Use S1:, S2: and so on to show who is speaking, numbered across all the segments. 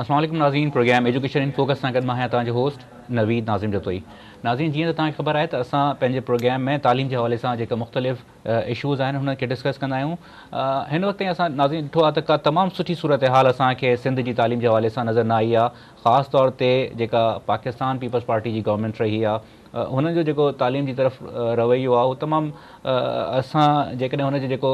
S1: अस्सलाम वालेकुम नाज़रीन, प्रोग्राम एजुकेशन इन फोकस सां गॾु मां आहियां तव्हांजो होस्ट नवीद नाज़िम जतोई। नाज़रीन, जीअं त तव्हांखे ख़बर आहे त असां पंहिंजे प्रोग्राम में तालीम जे हवाले सां जेका मुख़्तलिफ़ इशूज़ आहिनि हुनखे डिस्कस कंदा आहियूं। हिन वक़्तु ताईं असां नाज़रीन ॾिठो आहे त का तमामु सुठी सूरत हाल असांखे सिंध जी तालीम जे हवाले सां नज़र न आई आहे। ख़ासि तौर ते जेका पाकिस्तान पीपल्स पार्टी जी गवर्नमेंट रही आहे, हुननि जो जेको तालीम जी तरफ़ रवैयो आहे उहो तमामु असां जेकॾहिं हुनजो जेको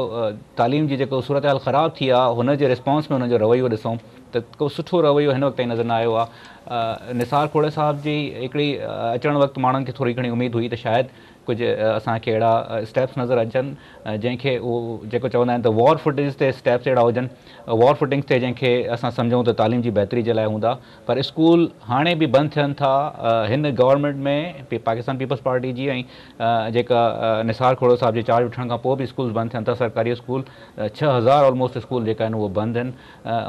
S1: तालीम जी जेको सूरत हाल ख़राबु थी आहे हुनजे रिस्पॉन्स में हुनजो रवैयो ॾिसूं त को सुठो रवैयो हिन वक़्तु ताईं नज़र न आयो आहे। निसार खोड़े साहिब जी हिकिड़ी अचणु वक़्तु माण्हुनि खे थोरी घणी उमेदु हुई त शायदि कुझु असांखे अहिड़ा स्टेप्स नज़र अचनि जंहिंखे उहो जेको चवंदा आहिनि त वॉर फुटेज ते स्टेप्स अहिड़ा हुजनि, वॉर फुटिंग्स ते जंहिंखे असां सम्झूं त तालीम जी बहितरी जे लाइ हूंदा। पर स्कूल हाणे बि बंदि थियनि था हिन गवर्नमेंट में, पाकिस्तान पीपल्स पार्टी जी, ऐं जेका निसार खोड़ो साहिब जे चार्ज वठण खां पोइ बि स्कूल बंदि थियनि था। सरकारी स्कूल 6000 ऑलमोस्ट स्कूल जेका आहिनि उहे बंदि आहिनि।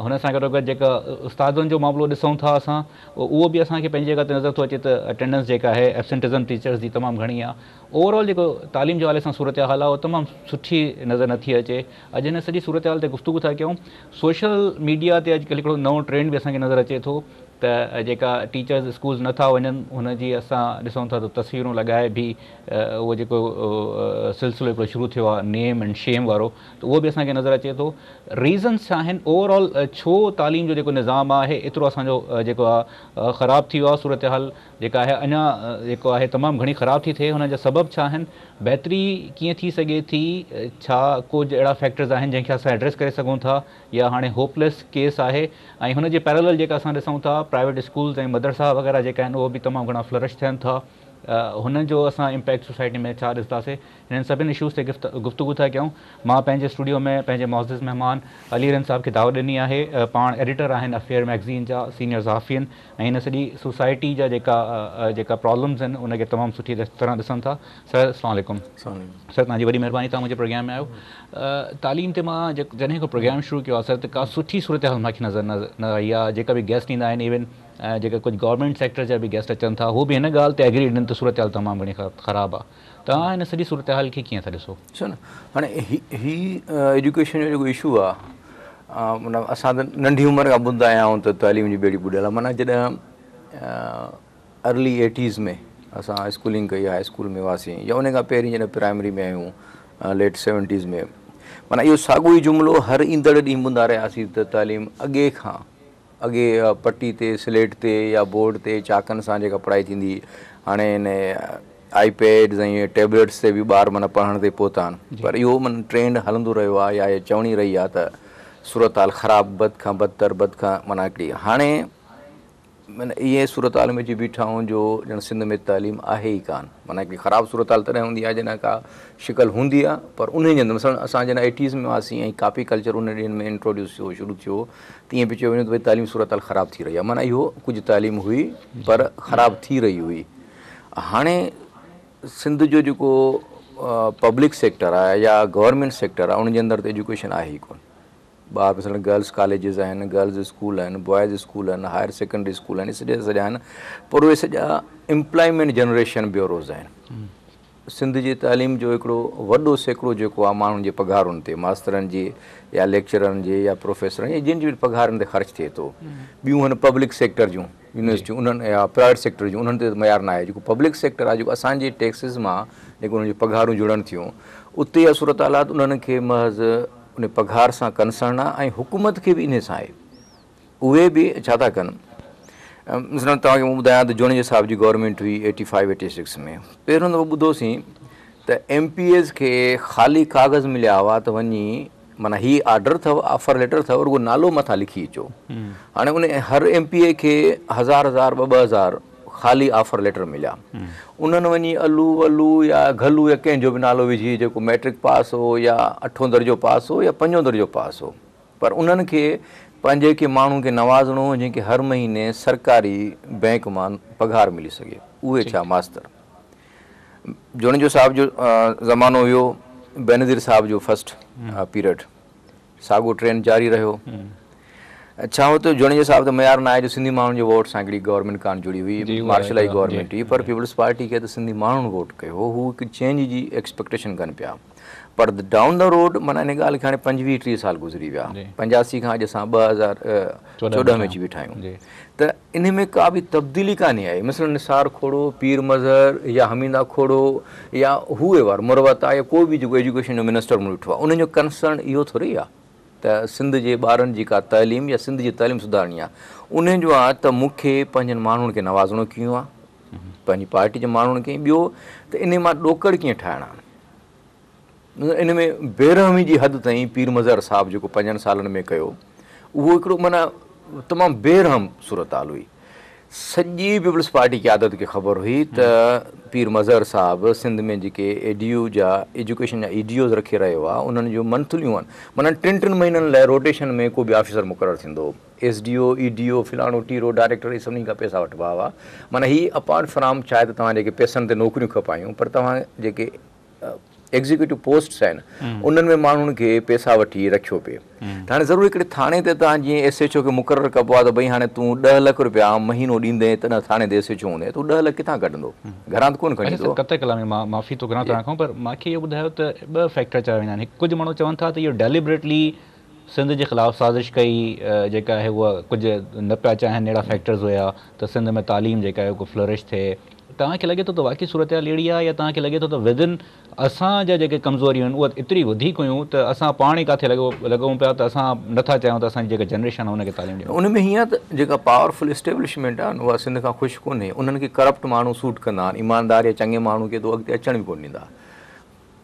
S1: हुन सां गॾो गॾु जेका उस्तादनि जो मामिलो ॾिसूं था असां, उहो बि असांखे पंहिंजी जॻह ते नज़र थो अचे त अटेंडेंस जेका आहे एब्सेंटिज़म टीचर्स जी तमामु घणी आहे। ओवरऑल जेको तालीम जे हवाले सां सूरत हाल आहे उहो तमामु सुठी नज़र नथी अचे। अॼु हिन सॼी सूरत हाल ते गुफ़्तगू था कयूं। सोशल मीडिया ते अॼुकल्ह हिकिड़ो नओं ट्रेंड बि असांखे नज़र अचे थो त जेका टीचर्स स्कूल्स नथा वञनि हुनजी असां ॾिसूं था त तस्वीरूं लॻाए बि उहो जेको सिलसिलो हिकिड़ो शुरू थियो आहे नेम एंड शेम वारो, त उहो बि असांखे नज़र अचे थो। रीज़न्स छा आहिनि ओवरऑल, छो तालीम जो जेको निज़ाम आहे एतिरो असांजो जेको आहे ख़राबु थी वियो आहे, सूरत हाल जेका आहे अञा जेको आहे तमामु घणी ख़राबु थी थिए, हुन जा सबब छा आहिनि, बहितरी कीअं थी सघे थी, छा कुझु अहिड़ा फैक्टर्स आहिनि जंहिंखे असां एड्रेस करे सघूं था, या हाणे होपलेस केस आहे। ऐं हुनजे पैरेलल जेका असां ॾिसूं था प्राइवेट स्कूल्स ऐं मदरसा वग़ैरह जेका आहिनि उहो बि तमामु घणा फ्लरिश थियनि था। हुननि जो असां इम्पैक्ट सोसाइटी में छा ॾिसंदासीं, हिननि सभिनी इशूज़ ते गुफ़्तगू था कयूं। मां पंहिंजे स्टूडियो में पंहिंजे मुअज़्ज़िज़ महिमान अली रन साहिब खे दावत ॾिनी आहे। पाण एडिटर आहिनि अफेयर मैगज़ीन जा, सीनियर ज़ाफ़ी आहिनि, ऐं हिन सॼी सोसाइटी जा जेका प्रॉब्लम्स आहिनि उनखे तमामु सुठी तरह ॾिसनि था। सर अस्सलाम वालेकुम। सर तव्हांजी वॾी महिरबानी, तव्हां मुंहिंजे प्रोग्राम में आयो। तालीम ते मां जॾहिं को प्रोग्राम शुरू कयो आहे सर, त का सुठी सूरत हाल मूंखे नज़र न आई आहे। जेका बि गेस्ट ईंदा आहिनि, इवन जेका कुझु गवर्नमेंट सेक्टर जा बि गेस्ट अचनि था, हू बि हिन ॻाल्हि ते एग्री ॾियनि त सूरत हाल तमामु घणी ख़राबु आहे। तव्हां हिन सॼी सूरत हाल खे कीअं था ॾिसो?
S2: ॾिसो न, हाणे एजुकेशन जो जेको इशू आहे, माना असां त नंढी उमिरि खां ॿुधंदा आया आहियूं त तालीम जी ॿेड़ी ॿुॾियल आहे। माना जॾहिं अर्ली 80s में असां स्कूलिंग कई, हाई स्कूल में हुआसीं, या उन खां पहिरीं जॾहिं प्राइमरी में आहियूं लेट 70s में, माना इहो साॻियो ई जुमिलो हर ईंदड़ ॾींहुं ॿुधंदा रहियासीं त तालीम अॻे पटी ते, स्लेट ते या बोर्ड ते चाकनि सां जेका पढ़ाई थींदी, हाणे हिन आईपैड्स ऐं टैबलेट्स ते बि ॿार माना पढ़ण ते पहुता आहिनि। पर इहो माना ट्रेंड हलंदो रहियो आहे, या चवणी रही आहे त सूरत हाल ख़राबु, बद खां बदतर माना हिकिड़ी हाणे माना इहे सूरत हाल में अची बीठा आहियूं जो ॼण सिंध में तालीम आहे ई कान। माना हिकिड़ी ख़राबु सूरत हाल तॾहिं हूंदी आहे जॾहिं का शिकल हूंदी आहे, पर उन जे अंदरि मसइलनि असां जॾहिं 80s में हुआसीं ऐं कापी कल्चर उन ॾींहंनि में इंट्रोड्यूस थियो, शुरू थियो, तीअं बि चयो वञे त भई तालीम सूरत हाल ख़राबु थी रही आहे। माना इहो कुझु तालीम हुई पर ख़राबु थी रही हुई। हाणे सिंध जो जेको पब्लिक सेक्टर आहे या गवर्नमेंट सेक्टर आहे, उनजे अंदरि त एजुकेशन आहे ई कोन। ॿार मसइलनि गर्ल्स कॉलेजिस आहिनि, गर्ल्स स्कूल आहिनि, बॉइज़ स्कूल आहिनि, हायर सेकेंडरी स्कूल आहिनि, सॼा आहिनि, पर उहे सॼा एम्प्लॉयमेंट जनरेशन ब्यूरोज़ आहिनि। सिंध जी तालीम जो हिकिड़ो वॾो सैकिड़ो जेको आहे माण्हुनि जे पघारुनि ते, मास्तरनि जे या लेक्चरनि जे या प्रोफेसरनि या जिन जी बि पघारनि ते ख़र्च थिए थो। ॿियूं हुन पब्लिक सेक्टर जूं यूनिवर्सिटियूं उन्हनि या प्राइवेट सेक्टर जूं, उन्हनि ते मयार न आहे। जेको पब्लिक सेक्टर आहे, जेको असांजे टैक्सिस मां जेको उन्हनि जी पघारूं जुड़नि थियूं, उते इहा सूरत हालात उन्हनि खे महज़ उन पघार सां कंसर्न आहे, ऐं हुकूमत खे बि इन सां आहे। उहे बि छा था कनि, मिसाल तव्हांखे मूं ॿुधायां त जोनीअ साहिब जी गवर्नमेंट हुई 85-86 में। पहिरियों दफ़ो ॿुधोसीं त MPAs खे ख़ाली कागज़ मिलिया हुआ त वञी माना हीअ ऑर्डर अथव, ऑफर लेटर अथव, रुॻो नालो मथां लिखी अचो। हाणे उन हर MPA खे 1000 2,000 ख़ाली ऑफर लेटर मिलिया। उन्हनि वञी अलू या घलू या कंहिंजो बि नालो विझी, जेको मैट्रिक पास हो या 8हों दर्जो पास हो या 5हों दर्जो पास हो, पर उन्हनि खे पंहिंजे के माण्हू खे नवाज़णो हो जंहिंखे हर महीने सरकारी बैंक मां पघार मिली सघे। उहे छा मास्तर। जोनीजो साहिब जो ज़मानो हुयो, बेनज़ीर साहिब जो फस्ट पीरियड, साॻियो ट्रेंड जारी रहियो। छा तो जुड़ने जे हिसाब सां मयार न आहे जो सिंधी माण्हुनि जो वोट सां हिकिड़ी गवर्नमेंट कान जुड़ी हुई, मार्शलाई गवर्नमेंट हुई, पर पीपल्स पार्टी खे त सिंधी माण्हुनि वोट कयो, हू हिकु चेंज जी एक्सपेक्टेशन कनि पिया। पर डाउन द रोड माना इन ॻाल्हि खे हाणे 25-30 साल गुज़री विया, 85 खां अॼु असां 2014 में अची बीठा आहियूं, त इन में का बि तब्दीली कान्हे आई। मिसल निसार खोड़ो, पीर मज़हर या हमीदा खोड़ो या हुए वारो मुरवत आहे या कोई बि जेको एजुकेशन जो मिनिस्टर मूं ॾिठो आहे, उन्हनि जो कंसर्न इहो थोरी आहे त सिंध जे ॿारनि जी का तइलीम या सिंध जी तइलीम सुधारणी आहे। उन जो आहे त मूंखे पंहिंजनि माण्हुनि खे नवाज़णो कीअं आहे, पंहिंजी पार्टी जे माण्हुनि खे। ॿियो त इन मां ॾोकड़ कीअं ठाहिणा, इन में बेरहमी जी हद ताईं पीर मज़हर साहिबु जेको 5 सालनि में कयो, उहो हिकिड़ो माना तमामु बेरहम सूरत हाल हुई। सॼी पीपल्स पार्टी की आदत खे ख़बर हुई त पीर मज़हर साहिबु सिंध में जेके एडीयू जा एजुकेशन जा ईडीओज़ रखे रहियो आहे, उन्हनि जूं मंथलियूं आहिनि, माना 3 महीननि लाइ रोटेशन में को बि ऑफिसर मुक़ररु थींदो, एसडीओ ईडीओ फलाणो टीरो डायरेक्टर, इहे सभिनी खां पैसा वठिबा हुआ। माना ही अपार्ट फ्राम चाहे त तव्हां जेके पैसनि ते नौकरियूं खपायूं, पर तव्हां जेके एग्जीक्यूटिव पोस्ट्स आहिनि उन्हनि में माण्हुनि खे पैसा वठी रखियो पिए। त हाणे ज़रूरु हिकिड़े थाणे ते तव्हां जीअं SHO खे मुक़ररु कबो आहे त भई हाणे तूं 10 लख रुपया महीनो ॾींदे त न थाणे ते SHO हूंदे, तूं 10 लख किथां कढंदो, घरां त कोन खणी ईंदो।
S1: कते कलाक में माफ़ी थो करां तव्हां खां, पर मूंखे इहो ॿुधायो त 2 फैक्टर चया वेंदा आहिनि। कुझु माण्हू चवनि था त इहो डेलिबरेटली सिंध जे ख़िलाफ़ु साज़िश कई जेका आहे उहा कुझु न पिया चाहिनि, अहिड़ा फैक्टर्स हुया त सिंध में तालीम जेका आहे उहा फ्लरिश थिए। तव्हांखे लॻे थो त वाक़ई सूरत हाल अहिड़ी आहे, या तव्हांखे लॻे थो त विदिन असांजा जेके कमज़ोरियूं आहिनि उहे एतिरी वधीक हुयूं त असां पाण ई किथे लॻूं पिया त असां नथा चाहियूं त असांजी जेका जनरेशन आहे उनखे तालीम ॾियूं?
S2: उन में हीअं त जेका पावरफुल इस्टेब्लिशमेंट आहे उहा सिंध खां ख़ुशि कोन्हे, उन्हनि खे करप्ट माण्हू सूट कंदा आहिनि, ईमानदार या चङे माण्हू खे तो अॻिते अचण बि कोन ॾींदा।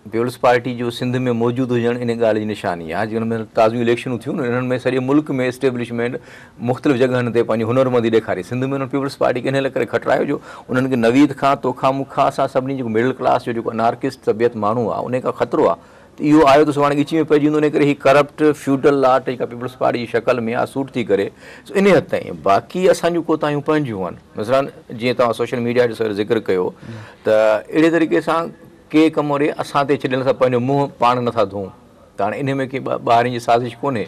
S2: पीपल्स पार्टी जो सिंध में मौजूदु हुजणु इन ॻाल्हि जी निशानी आहे। जिन में ताज़ियूं इलेक्शनूं थियूं न, इन्हनि में सॼे मुल्क में इस्टेब्लिशमेंट मुख़्तलिफ़ जॻहनि ते पंहिंजी हुनरमंदी ॾेखारी। सिंध में उन्हनि पीपल्स पार्टी खे इन लाइ करे खटरायो जो उन्हनि खे नवीद खां तोखां मूंखां असां सभिनी जेको मिडिल क्लास जो जेको अनार्किस्ट तबियत माण्हू आहे उन खां ख़तरो आहे, त इहो आयो त सुभाणे ॻिची में पइजी वेंदो। इन करे ही करप्ट फ्यूडल लाट जेका पीपल्स पार्टी जी शकल में आहे सूट थी करे इन हद ताईं। बाक़ी असांजूं कोताहियूं पंहिंजियूं आहिनि, मिसाल जीअं तव्हां सोशल मीडिया जो ज़िक्र कयो त अहिड़े तरीक़े सां के कम वरी असां ते छॾण सां पंहिंजो मुंहुं पाण नथा धोऊं, त हाणे इन में के ॿारनि जी साज़िश कोन्हे,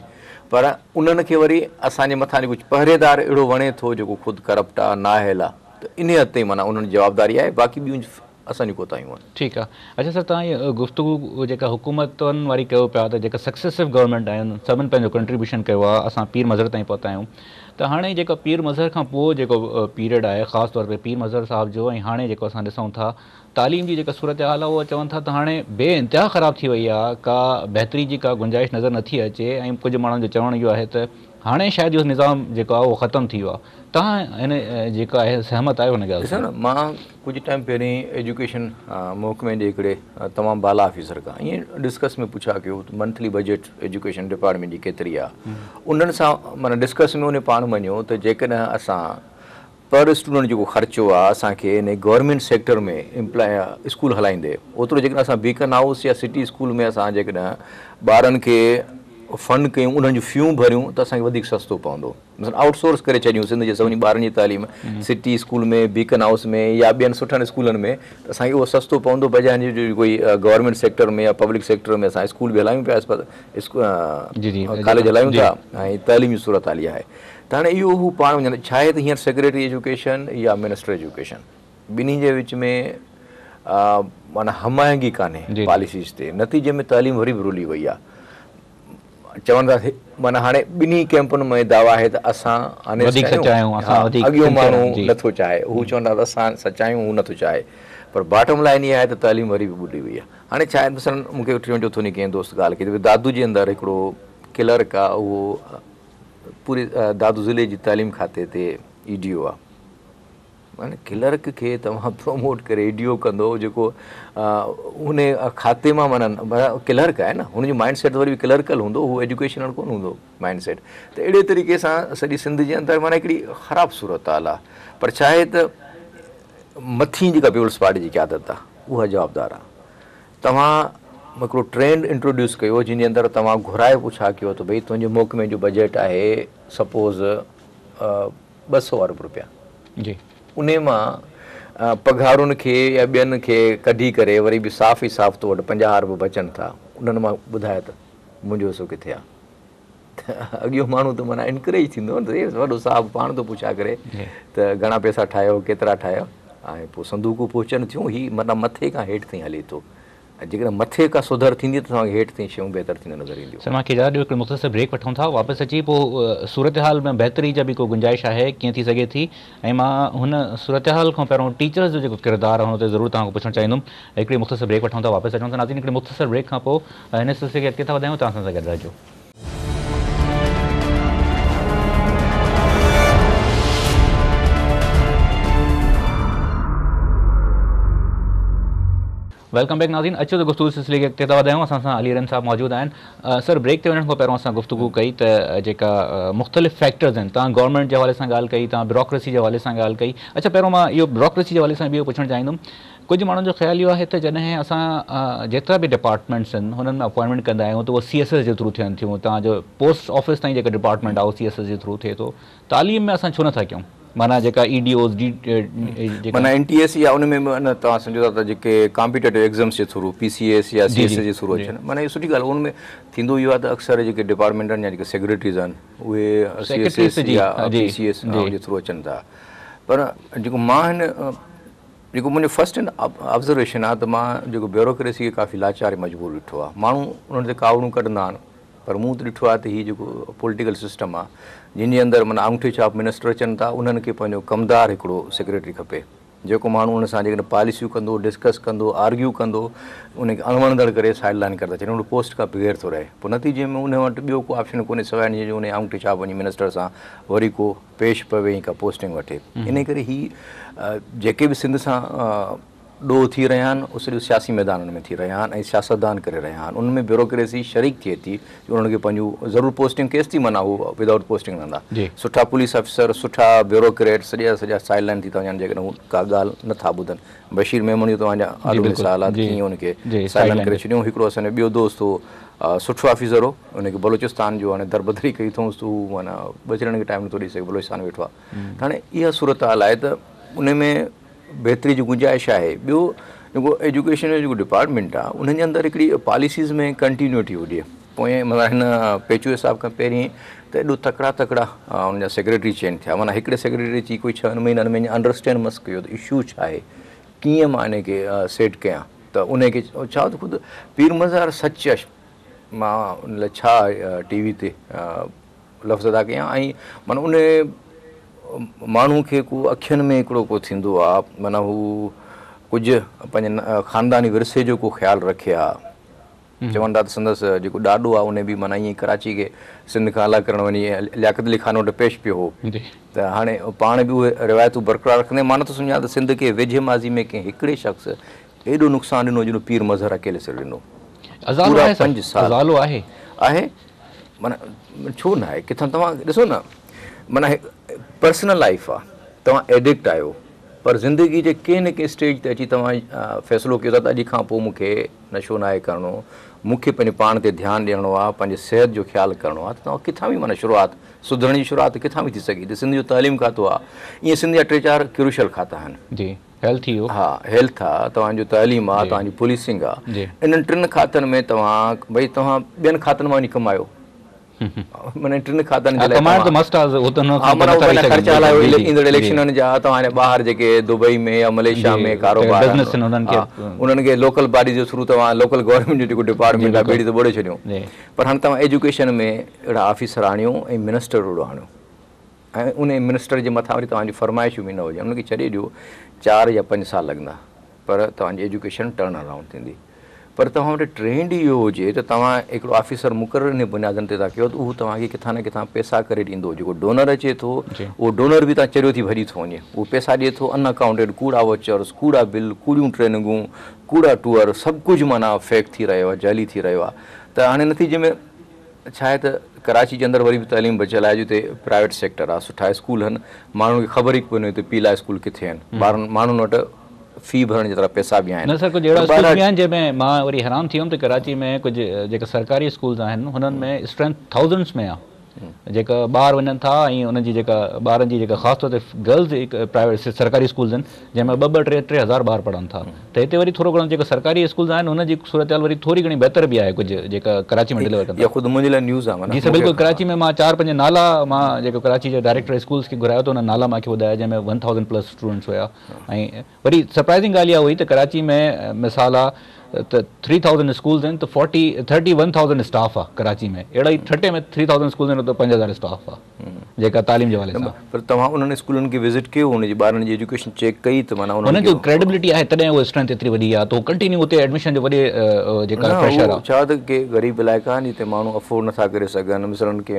S2: पर उन्हनि खे वरी असांजे मथां जो कुझु पहिरेदार अहिड़ो वणे थो जेको ख़ुदि करप्ट आहे, नाहिल आहे, त इन हद ताईं माना उन्हनि जी जवाबदारी आहे। बाक़ी ॿियूं असांजूं कोताहियूं आहिनि।
S1: ठीकु आहे। अच्छा सर, तव्हां इहा गुफ़्तगू जेका हुकूमतुनि वारी कयो पिया त जेका सक्सेसिव गवर्नमेंट आहिनि सभिनि पंहिंजो कंट्रीब्यूशन कयो आहे, असां पीर मज़हर ताईं पहुता आहियूं, त हाणे जेका पीर मज़हर खां पोइ जेको पीरियड आहे ख़ासि तौर ते पीर मज़हर साहिब जो, ऐं हाणे जेको असां ॾिसूं था तालीम जी जेका सूरत हाल आहे उहा चवनि था त हाणे बेइंतिहा ख़राबु थी वई आहे, का बहितरी जी का गुंजाइश नज़र नथी अचे, ऐं कुझु माण्हुनि जो चवणु इहो आहे त हाणे शायदि इहो निज़ाम जेको आहे उहो ख़तमु थी वियो आहे। तव्हां हिन जेका आहे सहमत आहियो हिन ॻाल्हि सां?
S2: ॾिसो न, मां कुझु टाइम पहिरीं एजुकेशन महकमे जे हिकिड़े तमामु बाला ऑफिसर खां ईअं डिस्कस में पुछा कयो त मंथली बजट एजुकेशन डिपार्टमेंट जी केतिरी आहे। उन्हनि सां माना डिस्कस में उन पाण मञियो त जेकॾहिं असां पर स्टूडेंट जेको ख़र्चो आहे असांखे इन गवर्नमेंट सेक्टर में स्कूल हलाईंदे ओतिरो जेकॾहिं असां बीकन हाउस या सिटी स्कूल में असां जेकॾहिं ॿारनि खे फंड कयूं, उन्हनि जूं फ़ियूं भरियूं त असांखे वधीक सस्तो पवंदो। मतिलबु आउटसोर्स करे छॾियूं सिंध जे सभिनी ॿारनि जी तालीम सिटी स्कूल में, बीकन हाउस में या ॿियनि सुठनि स्कूलनि में, त असांखे उहो सस्तो पवंदो बजाए जो कोई गवर्नमेंट सेक्टर में या पब्लिक सेक्टर में असां स्कूल बि हलायूं पिया, कॉलेज हलायूं था, ऐं तइलीम जी सूरत हाली आहे। त हाणे इहो हू पाण वञनि छा आहे त हींअर सेक्रेटरी एजुकेशन या मिनिस्टर एजुकेशन ॿिन्ही जे विच में माना हमायंगी कान्हे पॉलिसीज़ ते, नतीजे में तइलीम वरी बि रुली वई आहे। चवनि था माना हाणे ॿिन्ही कैंपुनि में दावा आहे त असां अॻियो माण्हू नथो चाहे, हू चवंदा त असां सचायूं, हू नथो चाहे, पर बॉटम लाइन इहा आहे त तइलीम वरी बि ॿुॾी वई आहे। हाणे छा आहे, मिसाल मूंखे चोथों ॾींहुं कंहिं दोस्त ॻाल्हि कई त दादू जे अंदरि हिकिड़ो क्लर्क आहे, उहो पूरे दादू ज़िले जी तइलीम खाते ते EDO आहे। माना क्लर्क खे तव्हां प्रोमोट करे EDO कंदो जेको उन खाते मां माना क्लर्क आहे न, हुनजो माइंड सेट वरी बि क्लर्कल हूंदो, उहो एजुकेशनल कोन हूंदो माइंड सेट। त अहिड़े तरीक़े सां सॼी सिंध जे अंदरि माना हिकिड़ी ख़राबु सूरत हाल आहे। पर छा आहे त मथीं जेका पीपल्स पार्टी जी आदत आहे उहा जवाबदार आहे। तव्हां हिकिड़ो ट्रेंड इंट्रोड्यूस कयो जंहिंजे अंदरि तव्हां घुराए पुछा कयो त भई तुंहिंजे महकमे जो बजट आहे सपोज़ 200 अरब रुपया जी, उन मां पघारुनि खे या ॿियनि खे कढी करे वरी बि साफ़ ई साफ़ तो वटि 50 अरब बचनि था, उन्हनि मां ॿुधाए त मुंहिंजो हिसो किथे आहे? अॻियो माण्हू त माना इनकरेज थींदो न, वॾो साहब पाण थो पुछा करे त घणा पैसा ठाहियो, केतिरा ठाहियो, ऐं पोइ संदूकूं पहुचनि थियूं। हीअ मतिलबु मथे खां हेठि ताईं हले थो, ऐं जेकॾहिं मथे खां सुधर थींदी त तव्हांखे हेठि ताईं शयूं बहितर थींदियूं नज़र ईंदियूं।
S1: सर मूंखे इजाज़त ॾियो, हिकिड़ो मुख़्तसर ब्रेक वठूं था, वापसि अची पोइ सूरत हाल में बहितरी जा बि को गुंजाइश आहे कीअं थी सघे थी, ऐं मां हुन सूरत हाल खां पहिरियों टीचर्स जो जेको किरदारु आहे हुन ते ज़रूरु तव्हांखां पुछणु चाहींदुमि। हिकिड़ी मुख़्तसर ब्रेक वठूं था, वापसि अचूं था नाज़रीन। हिकिड़े मुख़्तसर ब्रेक खां पोइ हिन सिलसिले खे अॻिते था वधायूं, तव्हां सां गॾु रहजो। वेलकम बैक नाज़रीन। अचो त गुफ़्तगू सिलसिले खे अॻिते था वधायूं। असां सां अली रन साहब मौजूदु आहिनि। सर ब्रेक ते वञण खां पहिरियों असां गुफ़्तगू कई त जेका मुख़्तलिफ़ फैक्टर्स आहिनि, तव्हां गवर्नमेंट जे हवाले सां ॻाल्हि कई, तव्हां ब्यूरोक्रेसी जे हवाले सां ॻाल्हि कई। अच्छा, पहिरियों मां इहो ब्यूरोक्रेसी जे हवाले सां इहो पुछणु चाहींदुमि, कुझु माण्हुनि जो ख़्यालु इहो आहे त जॾहिं असां जेतिरा बि डिपार्टमेंट्स आहिनि हुननि में अपॉइंटमेंट कंदा आहियूं त उहो CSS जे थ्रू थियनि थियूं। तव्हांजो पोस्ट ऑफिस ताईं जेका डिपार्टमेंट आहे उहो CSS जे थ्रू थिए थो। तालीम में असां छो नथा कयूं? माना जेका EDOs
S2: माना NTS या उन में तव्हां सम्झो था त जेके कॉम्पिटेटिव एग्ज़ाम्स जे थ्रू PCS या CSS जे थ्रू अचनि, माना इहो सुठी ॻाल्हि। उन में थींदो इहो आहे त अक्सर जेके डिपार्टमेंट आहिनि या जेके सेक्रेटरीज़ आहिनि उहे CSS या PCS जे थ्रू अचनि था। पर जेको मां हिन जेको मुंहिंजो फस्ट ऑब्ज़र्वेशन आहे त मां जेको ब्यूरोक्रेसी खे काफ़ी लाचार मजबूर ॾिठो आहे। माण्हू उन्हनि ते कावड़ूं कढंदा आहिनि, पर मूं त ॾिठो आहे त हीअ जेको पॉलिटिकल सिस्टम आहे जंहिंजे अंदरि माना आंगूठे छाप मिनिस्टर अचनि था, उन्हनि खे पंहिंजो कमदार हिकिड़ो सेक्रेटरी खपे, जेको माण्हू उन सां जेकॾहिं पॉलिसियूं कंदो, डिस्कस कंदो, आर्ग्यू कंदो, उनखे अणवणंदड़ करे साइड लाइन करे था छॾनि, उन पोस्ट खां बग़ैर थो रहे। पोइ नतीजे में उन वटि ॿियो को ऑप्शन कोन्हे सवाइ इन जो उन आंगूठे छाप वञी मिनिस्टर सां वरी को पेश पवे का पोस्टिंग वठे। इन करे हीअ जेके बि सिंध सां ॾोह थी रहिया आहिनि उहो सॼो सियासी मैदाननि में थी रहिया आहिनि ऐं सियासतदान करे रहिया आहिनि। उनमें ब्यूरोक्रेसी शरीक थिए थी, उन्हनि खे पंहिंजो ज़रूरु पोस्टिंग केसि थी माना उहो विदाउट पोस्टिंग रहंदा। सुठा पुलिस अफ़सर, सुठा ब्यूरोक्रेट सॼा साइड लाइन थी था वञनि जेकॾहिं हू का ॻाल्हि नथा ॿुधनि। बशीर मेमन जो तव्हांजा आलू मिसाल आहे कीअं उनखे साइड लाइन करे छॾियूं। हिकिड़ो असांजो ॿियो दोस्त हो, सुठो ऑफिसर हो, उनखे बलोचिस्तान जो हाणे दरबदरी कई अथऊंसि, त हू माना बचड़नि खे टाइम नथो ॾेई सघे, बलोचिस्तान वेठो आहे। हाणे इहा सूरत हाल आहे त उन में बहितरी जी गुंजाइश आहे। ॿियो जेको एजुकेशन जो जेको डिपार्टमेंट आहे उनजे अंदरि हिकिड़ी पॉलिसीज़ में कंटिन्यूटी हुजे। पोइ मतिलबु हिन पेचुए साहिब खां पहिरीं त एॾो तकिड़ा हुनजा सेक्रेटरी चेंज थिया, माना हिकिड़े सेक्रेटरी अची कोई 6 महीननि में अंडरस्टैंड मस कयो त इशू छा आहे, कीअं मां इन खे सेट कयां, त उनखे छा त ख़ुदि पीर मज़ार सच मां उन लाइ छा TV ते लफ़्ज़ अदा कयां। ऐं माना उन माण्हू खे को अखियुनि में हिकिड़ो को थींदो आहे, माना हू कुझु पंहिंजे ख़ानदानी विरसे जो को ख़्यालु रखे आहे। चवनि था त संदसि जेको ॾाॾो आहे उन बि माना ईअं कराची खे सिंध खां अलॻि करणु वञी लियाकत अली खान वटि पेश पियो हो, त हाणे पाण बि उहे रिवायतूं बरक़रार रखंदे। मां नथो सम्झां त सिंध खे वेझे माज़ी में कंहिं हिकिड़े शख़्स एॾो नुक़सानु ॾिनो जिनो पीर मज़हर अकेले सिर ॾिनो। 5 साल आहे, माना छो न आहे, किथां तव्हां ॾिसो न, माना पर्सनल लाइफ आहे, तव्हां एडिक्ट आहियो, पर ज़िंदगी जे कंहिं न कंहिं स्टेज ते अची तव्हां फ़ैसिलो कयो था त अॼु खां पोइ मूंखे नशो न आहे करिणो, मूंखे पंहिंजे पाण ते ध्यानु ॾियणो आहे, पंहिंजे सिहत जो ख़्यालु करिणो आहे, त तव्हां किथां बि माना शुरूआति सुधरण जी शुरूआति किथां बि थी सघे थी। सिंध जो तइलीम खातो आहे, ईअं सिंध जा 3-4 क्रूशल खाता आहिनि। हा, हेल्थ आहे, तव्हांजो तइलीम आहे, तव्हांजी पुलिसिंग आहे। इन्हनि 3 खातनि में तव्हां भई तव्हां ॿियनि खातनि मां वञी कमायो, माना 3 खातनि जे लाइ ख़र्चा हलायो ईंदड़ इलेक्शननि जा। तव्हां ॿाहिरि जेके दुबई में या मलेशिया में कारोबार उन्हनि खे लोकल बॉडी जे थ्रू तव्हां लोकल गवर्नमेंट जो जेको डिपार्टमेंट आहे ॿेड़ी त ॿोड़े छॾियूं। पर हाणे तव्हां एजुकेशन में अहिड़ा ऑफिसर आणियो ऐं मिनिस्टर अहिड़ो आणियो, ऐं उन मिनिस्टर जे मथां वरी तव्हांजी फरमाइशूं बि न हुजनि, उनखे छॾे ॾियो 4 या 5 साल लॻंदा, पर तव्हांजी एजुकेशन टर्न अराउंड थींदी। पर तव्हां वटि ट्रेंड इहो हुजे त तव्हां हिकिड़ो ऑफिसर मुक़ररु इन बुनियादनि ते था कयो त उहो तव्हांखे किथां न किथां पैसा करे ॾींदो। जेको डोनर अचे थो उहो डोनर बि तव्हां चरियो थी भॼी थो वञे, उहो पैसा ॾिए थो अनअकाउंटेड, कूड़ा वॉचर्स, कूड़ा बिल, कूड़ियूं ट्रेनिंगूं, कूड़ा टूअर, सभु कुझु माना फेक थी रहियो आहे, जाली थी रहियो आहे। त हाणे नतीजे में छा आहे त कराची जे अंदरि वरी बि तइलीम बचियल आहे, जिते प्राइवेट सेक्टर आहे, सुठा स्कूल आहिनि, माण्हुनि खे ख़बर ई कोन्हे त पीला स्कूल किथे आहिनि, माण्हुनि वटि फी भरण जेतिरा पैसा बि आहिनि।
S1: न सर, कुझु अहिड़ा स्कूल बि आहिनि जंहिंमें मां वरी हैरान थी वियुमि त कराची में कुझु जेके सरकारी स्कूल्स आहिनि हुननि में स्ट्रेंथ थाउज़ेंड्स में आहे, जेका ॿार वञनि था ऐं उन्हनि जी जेका ॿारनि जी जेका ख़ासि तौर ते गर्ल्स प्राइवेट सरकारी स्कूल्स आहिनि जंहिंमें 2-2, 3-3 हज़ार ॿार पढ़नि था, त हिते वरी थोरो घणो जेका सरकारी स्कूल्स आहिनि हुन जी सूरत हाल वरी थोरी घणी बहितर बि आहे कुझु जेका कराची में डिलीवर कंदा।
S2: ख़ुदि मुंहिंजे लाइ न्यूज़ आहे।
S1: जी सर, बिल्कुलु। कराची में मां 4-5 नाला मां जेको कराची जे डायरेक्टर स्कूल्स खे घुरायो त हुन नाला मूंखे ॿुधाया जंहिंमें 1000+ स्टूडेंट्स हुया। ऐं वरी सरप्राइज़िंग ॻाल्हि इहा हुई त कराची में मिसाल आहे त 3000 स्कूल्स आहिनि त 31,000 स्टाफ आहे कराची में। अहिड़ा ई ठटे में 3000 स्कूल्स आहिनि त 5000 स्टाफ आहे जेका तालीम जे हवाले सां।
S2: पर तव्हां उन्हनि स्कूलनि खे विज़िट कयो, हुनजी ॿारनि जी एजुकेशन चेक कई त माना
S1: हुननि जो क्रेडिबिलिटी आहे तॾहिं उहा स्ट्रेंथ एतिरी वॾी आहे त हू कंटिन्यू उते एडमिशन जो वॾे जेका प्रेशर आहे।
S2: छा त के ग़रीब इलाइक़ा आहिनि जिते माण्हू अफोर्ड नथा करे सघनि, मिसलनि खे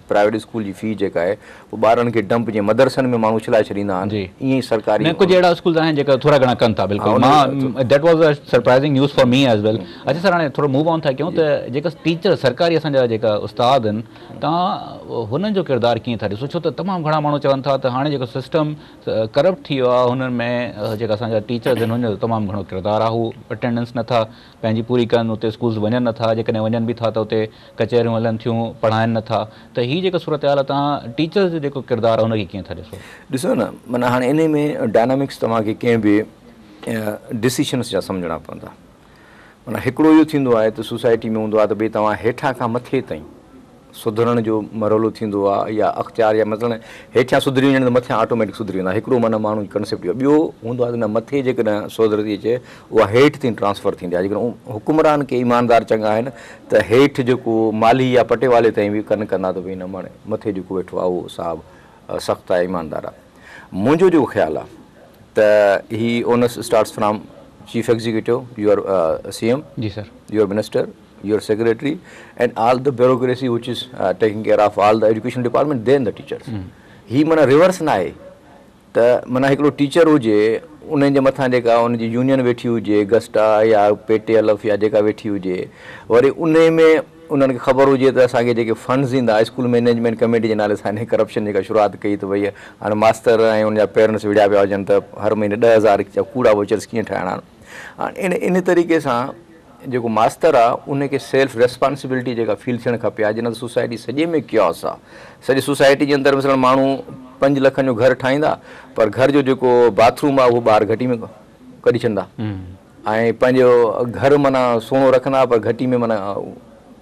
S2: प्राइवेट स्कूल जी फी जेका आहे पोइ ॿारनि खे डंप जीअं मदरसनि में माण्हू छिलाए छॾींदा आहिनि, ईअं ई सरकारी
S1: कुझु अहिड़ा स्कूल आहिनि जेका थोरा घणा कनि था। बिल्कुलु मां that was a surprising news for me as well. अच्छा सर, हाणे थोरो मूव ऑन था कयूं त जेका टीचर सरकारी असांजा जेका उस्ताद आहिनि, तव्हां हुननि जो किरदारु कीअं था ॾिसो? छो त तमामु घणा माण्हू चवनि था त हाणे जेको सिस्टम करप्ट थी वियो आहे हुननि में जेका असांजा टीचर्स आहिनि हुनजो तमामु घणो किरदारु आहे। हू अटेंडेंस नथा पंहिंजी पूरी कनि, उते स्कूल्स वञनि नथा, जेकॾहिं वञनि बि था त उते कचहरियूं हलनि थियूं, पढ़ाइनि नथा। त हीअ जेका सूरत हाल आहे तव्हां टीचर्स जो जेको किरदारु आहे हुनखे कीअं था ॾिसो?
S2: ॾिसो न, माना हाणे इन में डायनामिक्स तव्हांखे कंहिं बि डिसीशन्स जा सम्झणा पवंदा। माना हिकिड़ो इहो थींदो आहे त सोसाइटी में हूंदो आहे त भई तव्हां हेठां खां मथे ताईं सुधरण जो मरहलो थींदो आहे या अख़्तियार या मतिलबु हेठियां सुधरी वञनि त मथियां ऑटोमेटिक सुधरी वेंदा। हिकिड़ो माना माण्हू कंसेप्ट इहो। ॿियो हूंदो आहे त न मथे जेकॾहिं सोधरती अचे उहा हेठि ताईं ट्रांसफर थींदी आहे। जेकॾहिं हुकुमरान के ईमानदार चङा आहिनि त हेठि जेको माली या पटेवाले ताईं बि कनि कंदा त भई न माणे मथे जेको वेठो आहे उहो साहबु सख़्तु आहे, ईमानदार आहे। मुंहिंजो जेको ख़्यालु आहे त ही onus starts from chief executive, your CM,
S1: जी sir,
S2: your minister, your secretary and all the bureaucracy which is taking care of all the education department, then the teachers. ही माना रिवर्स न आहे त माना हिकिड़ो टीचर हुजे उन्हनि जे मथां जेका उनजी यूनियन वेठी हुजे, गस्टा या पेटेलफ या जेका वेठी हुजे, वरी उन में उन्हनि खे ख़बर हुजे त असांखे जेके फंड्स ईंदा स्कूल मैनेजमेंट कमेटी जे नाले सां हिन करप्शन जेका शुरूआति कई त भई हाणे मास्तर ऐं उनजा पेरेंट्स विढ़िया पिया हुजनि त हर महीने 10,000 जा कूड़ा वोचर्स कीअं ठाहिणा आहिनि। हाणे इन तरीक़े सां जेको मास्तर आहे उनखे सेल्फ रेस्पॉन्सिबिलिटी जेका फील थियणु खपे आहे। जिन सोसाइटी सॼे में क्योस आहे, सॼी सोसाइटी जे अंदरि मिसाल माण्हू 5 लखनि जो घरु ठाहींदा पर घर जो जेको बाथरूम आहे उहो ॿाहिरि घटी में कढी छॾींदा ऐं पंहिंजो घरु माना सुहिणो रखंदा पर घटी में माना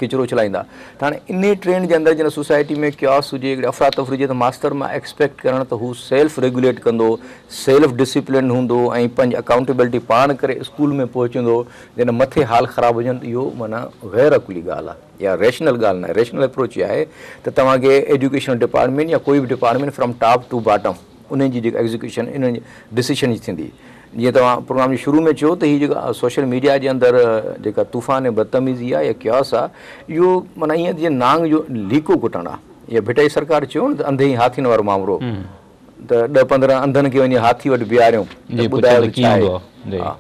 S2: किचिरो चलाईंदा। त हाणे इन ट्रेंड जे अंदरि जिन सोसाइटी में क्योस हुजे, हिकिड़ी अफ़रा तफ़री हुजे त मास्तर मां एक्सपेक्ट करणु त हू सेल्फ रेगुलेट कंदो, सेल्फ डिसिप्लिन हूंदो ऐं पंहिंजी अकाउंटेबिलिटी पाण करे स्कूल में पहुचंदो। जिन मथे हाल ख़राबु हुजनि त इहो माना गैर अकुली ॻाल्हि आहे या रेशनल ॻाल्हि न आहे। रेशनल अप्रोच इहा आहे त तव्हांखे एजुकेशन डिपार्टमेंट या कोई बि department from top to bottom उन जी जेका एग्ज़ीक्यूशन इन जी डिसीशन जी थींदी। जीअं तव्हां प्रोग्राम जे शुरू में चयो त हीअ जेका सोशल मीडिया जे अंदरि जेका तूफ़ान ऐं बदतमीज़ी आहे या क्योस आहे, इहो माना ईअं जीअं नांग जो लीको कुटणु आहे। इहा भिटाई सरकार चयो न त अंधे ई हाथियुनि वारो मामिलो, त 10-15 अंधनि खे वञी हाथी वटि बीहारियूं ॿुधायो छा आहे। हा,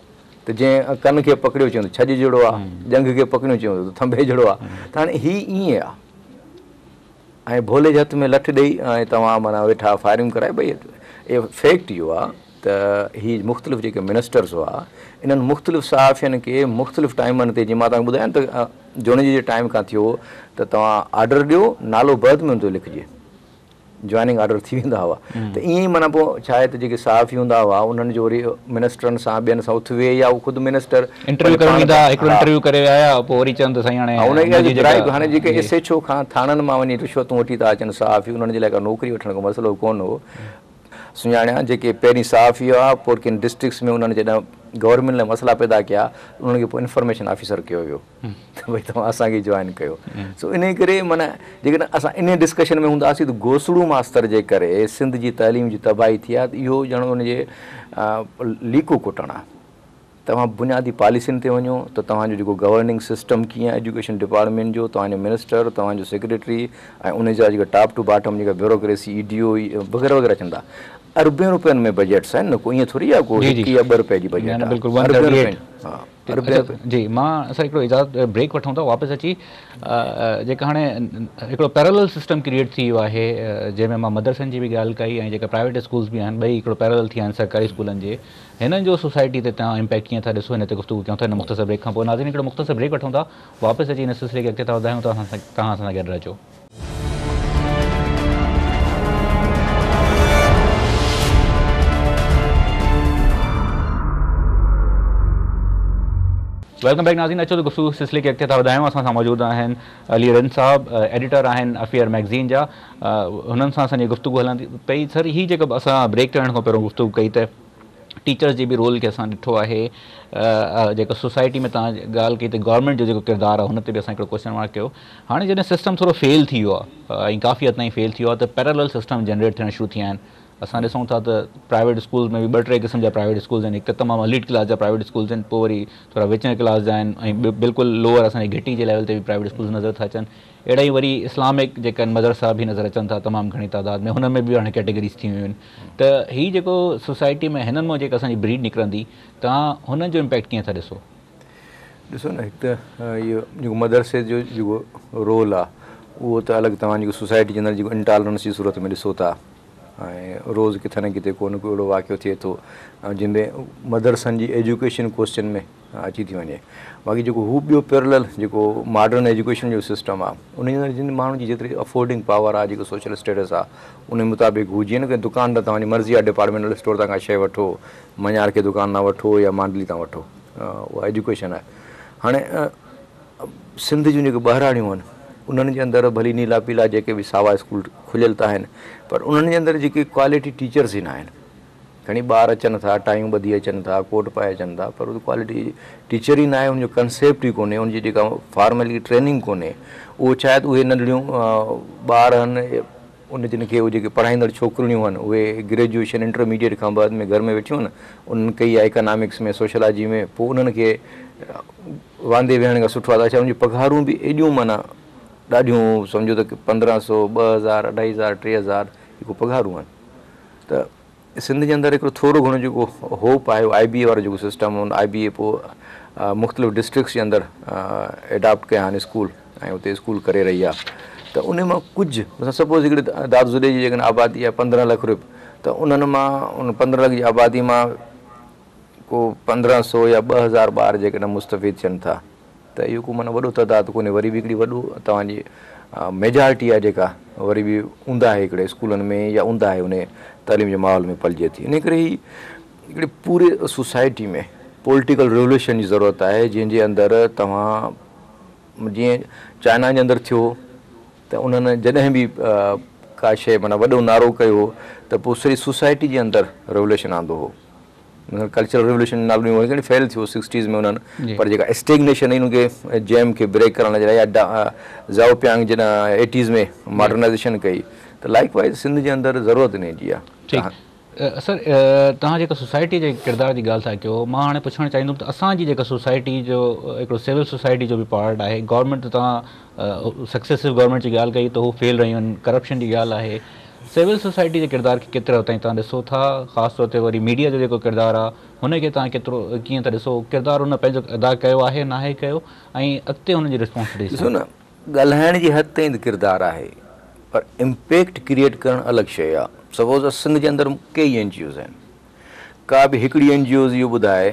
S2: त जंहिं कन खे पकड़ियो चवंदो छॼ जहिड़ो आहे, जंग खे पकड़ियो चवंदो त थंभे जहिड़ो आहे। त हाणे हीअ ईअं आहे ऐं भोले जे हथ में लठ ॾेई ऐं तव्हां माना वेठा फायरिंग कराए। भई इहो फैक्ट इहो आहे त हीअ मुख़्तलिफ़ जेके मिनिस्टर्स हुआ इन्हनि मुख़्तलिफ़ सहाफ़ियुनि खे मुख़्तलिफ़ टाइमनि ते, जीअं मां तव्हांखे ॿुधायां त जोड़े जे टाइम खां थियो त तव्हां ऑडर ॾियो, नालो बर्थ में हूंदो लिखिजे, जॉइनिंग ऑडर थी वेंदा हुआ। त ईअं ई माना पोइ छा आहे त जेके सहाफ़ी हूंदा हुआ उन्हनि जो वरी मिनिस्टरनि सां ॿियनि सां उथि वेह या उहो ख़ुदि मिनिस्टर
S1: इंटरव्यू करे आया पोइ वरी चवनि त साईं
S2: हाणे जेके SHO खां थाणनि मां वञी रिश्वतूं वठी था अचनि सहाफ़ी, उन्हनि जे लाइ का नौकिरी वठण जो मसइलो कोन हो। सुञाणिया जेके पहिरीं सहाफ़ी हुआ पोइ किन डिस्ट्रिक्ट्स में उन्हनि जॾहिं गवर्नमेंट लाइ मसइला पैदा कया उन्हनि खे पोइ इंफॉर्मेशन ऑफिसर कयो वियो त भई तव्हां असांखे जॉइन कयो। सो इन करे माना जेकॾहिं असां इन डिस्कशन में हूंदासीं त घोसड़ू मास्तर जे करे सिंध जी तइलीम जी तबाही थी आहे, त इहो ॼण उनजे लीको कुटणु आहे। तव्हां बुनियादी पॉलिसियुनि ते वञो त तव्हांजो जेको गवर्निंग सिस्टम कीअं एजुकेशन डिपार्टमेंट जो, तव्हांजो मिनिस्टर, तव्हांजो सेक्रेटरी ऐं उनजा जेका टॉप टू बॉटम जेका ब्यूरोक्रेसी EDO वग़ैरह वग़ैरह अचनि था। अरबे रुपयनि में बजट्स आहिनि न, को ईअं थोरी आहे को 1 या 2 रुपए जी बजट आहे।
S1: जी मां सर हिकिड़ो इजाज़त ब्रेक वठूं था, वापसि अची जेका हाणे हिकिड़ो पैरेलल सिस्टम क्रिएट थी वियो आहे जंहिंमें मां मदरसनि जी बि ॻाल्हि कई ऐं जेका प्राइवेट स्कूल्स बि आहिनि ॿई हिकिड़ो पैरेलल थी विया आहिनि सरकारी स्कूलनि जे। हिननि जो सोसाइटी ते तव्हां इम्पैक्ट कीअं था ॾिसो, हिन ते गुफ़्तगू कयूं था हिन मुख़्तसर ब्रेक खां पोइ। नाज़रीन हिकिड़ो मुख़्तसर ब्रेक वठूं था, वापसि अची हिन सिलसिले खे अॻिते था वधायूं। तव्हां असां सां गॾु रहिजो। वेलकम बैक नाज़रीन। अचो तो गुफ्तगू सिलसिले के अॻिते था वधायूं। असां सां मौजूदु आहिनि अली रन साहब, एडिटर आहिनि अफेयर मैगज़ीन जा। हुननि सां असांजी गुफ्तगू हलंदी पई। सर, ही जेको असां ब्रेक थियण खां पहिरियों गुफ्तगू कई त टीचर्स जे बि रोल खे असां ॾिठो आहे, जेको सोसाइटी में तव्हां ॻाल्हि कई त गवर्नमेंट जो जेको किरदारु आहे हुन ते बि असां हिकिड़ो क्वेश्चन मार्क कयो। हाणे जॾहिं सिस्टम थोरो फेल थी वियो आहे ऐं काफ़ी हद ताईं फेल थी वियो आहे त पैरेलल सिस्टम जनरेट थियण शुरू थी विया आहिनि। असां ॾिसूं था त प्राइवेट स्कूल में बि 2-3 क़िस्म जा प्राइवेट स्कूल्स आहिनि। हिकु तमामु एलीट क्लास जा प्राइवेट स्कूल्स आहिनि, पोइ वरी थोरा विचें क्लास जा आहिनि, ऐं बिल्कुलु लोअर असांजे घिटी जे लेवल ते बि प्राइवेट स्कूल्स नज़र था अचनि। अहिड़ा ई वरी इस्लामिक जेका आहिनि मदरसा बि नज़र अचनि था तमामु घणी तादाद में, हुन में बि हाणे कैटेगरीज़ थी वियूं आहिनि। त हीअ जेको सोसाइटी में हिननि मां जेका असांजी ब्रीड निकिरंदी, तव्हां हुननि जो इम्पैक्ट कीअं था ॾिसो?
S2: ॾिसो न, हिकु त इहो जेको मदरसे जो जेको रोल आहे उहो त अलॻि तव्हां जेको सोसाइटी जे अंदरि जेको इंटॉलरेंस जी सूरत में ॾिसो था, ऐं रोज़ु किथे न किथे को न को अहिड़ो वाक़ियो थिए थो जंहिंमें मदरसनि जी एजुकेशन क्वेश्चन में अची थी वञे। बाक़ी जेको हू ॿियो पैरेलल जेको मॉडर्न एजुकेशन जो सिस्टम आहे उन जे अंदरि जिन माण्हुनि जी जेतिरी अफोर्डिंग पावर आहे, जेको सोशल स्टेटस आहे, उन मुताबिक़ हू जीअं न की दुकान तां तव्हांजी मर्ज़ी आहे डिपार्टमेंटल स्टोर तां का शइ वठो, मञार खे दुकान तां वठो या मांडली तां वठो, उहा एजुकेशन आहे। हाणे सिंध जूं जेके ॿाहिराणियूं आहिनि उन्हनि जे अंदरि भली नीला पीला जेके बि सावा स्कूल खुलियल त आहिनि, पर उन्हनि जे अंदरि जेके क्वालिटी टीचर्स ई न आहिनि। खणी ॿार अचनि था, टाइम ॿधी अचनि था, कोट पाए अचनि था, पर क्वालिटी टीचर ई न आहे, उनजो कंसेप्ट ई कोन्हे, उनजी जेका फॉर्मली ट्रेनिंग कोन्हे। उहो शायदि उहे नंढड़ियूं ॿार आहिनि, उन जिन खे उहे जेके पढ़ाईंदड़ छोकिरियूं आहिनि उहे ग्रेजुएशन इंटरमीडिएट खां बाद में घर में वेठियूं आहिनि, उन्हनि कई आहे इकनॉमिक्स में, सोशलॉजी में, पोइ उन्हनि खे वांदे वेहण खां सुठो आहे। अच्छा, उनजी पघारूं बि एॾियूं माना ॾाढियूं, सम्झो त 1500, 2000, 2500, 3000 जेको पघारूं आहिनि। त सिंध जे अंदरि हिकिड़ो थोरो घणो जेको होप आहे, IBA वारो जेको सिस्टम हुन IBA पोइ मुख़्तलिफ़ डिस्ट्रिक्ट्स जे अंदरि एडॉप्ट कया आहिनि स्कूल, ऐं उते स्कूल करे रही आहे। त उन मां कुझु मतिलबु सपोज़ हिकिड़े दादुज़ुडे जी जेकॾहिं आबादी आहे 15 लख रुपए, त उन्हनि मां उन 15 लख जी आबादी मां को 1500 या 2000 ॿार जेकॾहिं मुस्तफ़िद थियनि था, त इहो को माना वॾो तइदाद कोन्हे। वरी बि हिकिड़ी वॾो तव्हांजी मेजॉरिटी आहे जेका वरी बि ऊंदा आहे हिकिड़े स्कूलनि में या ऊंदा आहे उन तालीम जे माहौल में पलिजे थी। इन करे ई हिकिड़े पूरे सोसाइटी में पॉलिटिकल रेवोल्यूशन जी ज़रूरत आहे, जंहिंजे अंदरि तव्हां जीअं चाइना जे अंदरि थियो त उन्हनि जॾहिं बि का शइ माना वॾो नारो कयो त पोइ सॼी सोसाइटी जे अंदरि रेवोल्यूशन आंदो हो। कल्चरल रेवोल्यूशन नालो ॾिनो फेल थियो 60s में उन्हनि, पर जेका स्टेगनेशन उनखे जैम खे ब्रेक करण जे लाइ या ज़ाओ पियांग जॾहिं 80s में मॉडर्नाइज़ेशन कई, त लाइक वाइज़ सिंध जे अंदरि ज़रूरत इन जी आहे।
S1: सर, तव्हां जेका सोसाइटी जे किरदार जी ॻाल्हि था कयो, मां हाणे पुछणु चाहींदुमि त असांजी जेका सोसाइटी जो हिकिड़ो सिविल सोसाइटी जो बि पार्ट आहे। गवर्नमेंट तव्हां सक्सेसिव गवर्नमेंट जी ॻाल्हि कई त हू फेल रहियूं आहिनि, करप्शन जी ॻाल्हि आहे। सिविल सोसाइटी जे किरदार खे केतिरो ताईं तव्हां ॾिसो था? ख़ासि तौर ते वरी मीडिया जो जेको किरदारु आहे हुनखे तव्हां केतिरो कीअं था ॾिसो? किरदारु हुन पंहिंजो अदा कयो आहे, नाहे कयो, ऐं अॻिते हुनजी रिस्पॉन्सिबिलिटी?
S2: ॾिसो न, ॻाल्हाइण जी हद ताईं त किरदारु आहे, पर इम्पैक्ट क्रिएट करणु अलॻि शइ आहे। सपोज़ सिंध जे अंदरि कई NGOs आहिनि, का बि हिकिड़ी NGOs इहो ॿुधाए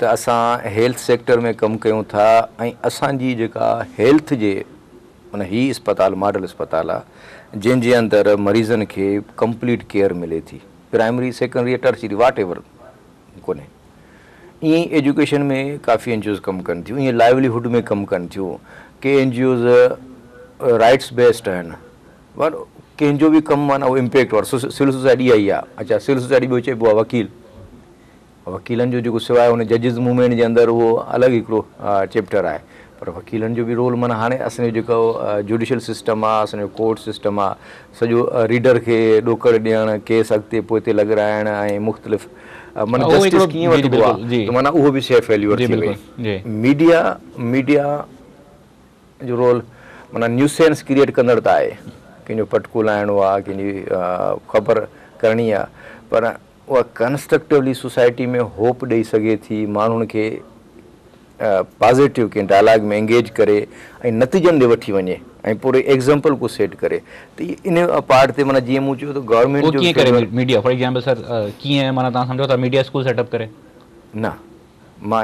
S2: त असां हेल्थ सेक्टर में कमु कयूं था, ऐं असांजी जेका हेल्थ जे माना ही अस्पताल मॉडल अस्पताल आहे जंहिंजे अंदरि मरीज़नि खे कंप्लीट केयर मिले थी, प्राइमरी, सेकेंडरी, टर्शरी, वाट एवर कोन्हे। ईअं ई एजुकेशन में काफ़ी NGOs कमु कनि थियूं, ईअं लाइवलीहुड में कमु कनि थियूं। के NGOs राइट्स बेस्ड आहिनि, पर कंहिंजो बि कमु माना उहो इम्पैक्ट वारो। सिविल सोसाइटी इहा ई आहे। अच्छा, सिविल सोसाइटी ॿियो चइबो आहे वकील। वकीलनि जो जेको सवाइ हुन जजिस मूवमेंट जे अंदरि उहो अलॻि हिकिड़ो चैप्टर आहे, पर वकीलनि जो बि रोल माना हाणे असांजो जेको जुडिशल सिस्टम आहे, असांजो कोर्ट सिस्टम आहे, सॼो रीडर खे ॾोकड़ ॾियणु, केस अॻिते पोइते लॻाइणु, ऐं मुख़्तलिफ़ माना जस्टिस कीअं वठिबो आहे, त माना उहो बि शइ फेल्यूअर थी वई। मीडिया जो रोल माना न्यूसेंस क्रिएट कंदड़ त आहे, कंहिंजो पटको लाहिणो आहे, कंहिंजी ख़बर करणी आहे, पर उहा कंस्ट्रक्टिवली सोसाइटी में होप ॾेई सघे थी, माण्हुनि खे पॉज़िटिव कंहिं डायलॉग में एंगेज करे ऐं नतीजनि ॾे वठी वञे, ऐं पूरे एग्ज़ाम्पल को सेट करे। त इन पार्ट ते माना जीअं मूं चयो त गवर्नमेंट जो कीअं करे
S1: मीडिया, फॉर एग्जांपल सर, कीअं माना तव्हां सम्झो था मीडिया स्कूल सेटअप करे? न,
S2: मां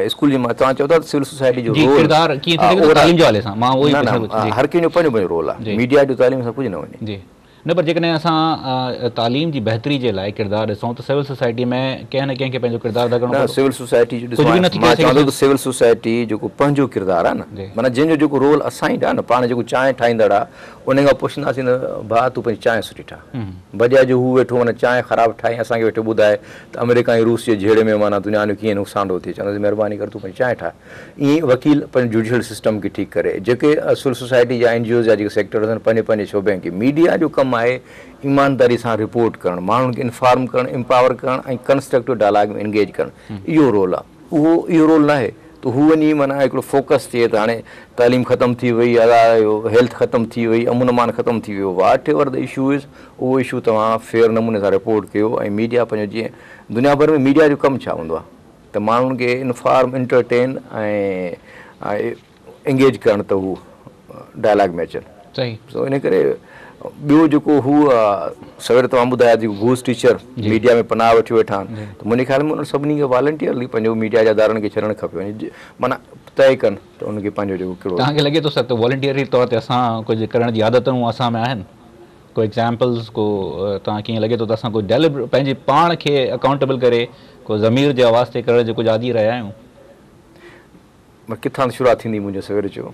S2: स्कूल जी तव्हां चओ था सिविल सोसाइटी जो
S1: किरदार कीअं तालीम जे हवाले सां, मां उहो ई
S2: हर कंहिंजो पंहिंजो पंहिंजो रोल आहे। मीडिया जो तालीम सां कुझु न वञे।
S1: न पर जेकॾहिं असां तालीम जी बहितरी जे लाइ किरदारु ॾिसूं त सिविल सोसाइटी में कंहिं न कंहिंखे पंहिंजो किरदारु अदा करिणो
S2: न
S1: पवंदो।
S2: सिविल सोसाइटी जो
S1: कुझु बि नथी
S2: मां
S1: करे
S2: चवंदो
S1: सघे।
S2: त सिविल सोसाइटी जेको पंहिंजो किरदारु आहे
S1: जी।
S2: न, माना जंहिंजो जेको रोल असांजी आहे न, पाण जेको चांहि ठाहींदड़ आहे उन खां पुछंदासीं न भाउ तूं पंहिंजी चांहि सुठी ठाह, बजाए जो हू वेठो माना चांहि ख़राबु ठाहे असांखे वेठो ॿुधाए त अमेरिका ऐं रूस जे जहिड़े में माना तुंहिंजा कीअं नुक़सानु थो थिए, चवंदासीं महिरबानी करे तूं पंहिंजी चांहि ठाह। ईअं वकील पंहिंजो जुडिशल सिस्टम खे ठीकु करे, जेके सिविल सोसाइटी जा NGO जा जेके सेक्टर्स आहिनि पंहिंजे पंहिंजे शोबे खे, मीडिया जो कमु आहे ईमानदारी सां रिपोर्ट करणु, माण्हुनि खे इन्फॉर्म करणु, एम्पावर करणु ऐं कंस्ट्रक्टिव डायलॉग में इंगेज करणु, इहो रोल आहे। उहो इहो रोल न आहे त हू वञी माना हिकिड़ो फोकस थिए त हाणे तालीम ख़तमु थी वई, हेल्थ ख़तमु थी वई, अमुन अमान ख़तमु थी वियो, वाट एवर द इशू इज़, उहो इशू तव्हां फेयर नमूने सां रिपोर्ट कयो। ऐं मीडिया पंहिंजो जीअं दुनिया भर में मीडिया जो कमु छा हूंदो आहे त माण्हुनि खे इन्फॉर्म, इंटरटेन ऐं इंगेज करणु, त हू डायलॉग में अचनि।
S1: सही।
S2: सो इन करे ॿियो जेको हू सवेर तव्हां ॿुधाया थी घूस टीचर मीडिया में पनाह वठी वेठा आहिनि, त मुंहिंजे ख़्याल में उन्हनि सभिनी खे वॉलंटियरली पंहिंजो मीडिया जा इदारनि खे छॾणु खपे, माना तइ कनि त उनखे पंहिंजो जेको कहिड़ो।
S1: तव्हांखे लॻे थो सर त वॉलंटियरी तौर ते असां कुझु करण जी आदतूं असां में आहिनि? को एग्ज़ाम्पल्स, को तव्हां कीअं लॻे थो त असां कुझु डेलिबरेट पंहिंजे पाण खे अकाउंटेबल करे को ज़मीर जे आवाज़ ते करण जो कुझु आदी रहिया आहियूं?
S2: किथां शुरूआति थींदी मुंहिंजो सवेर जो?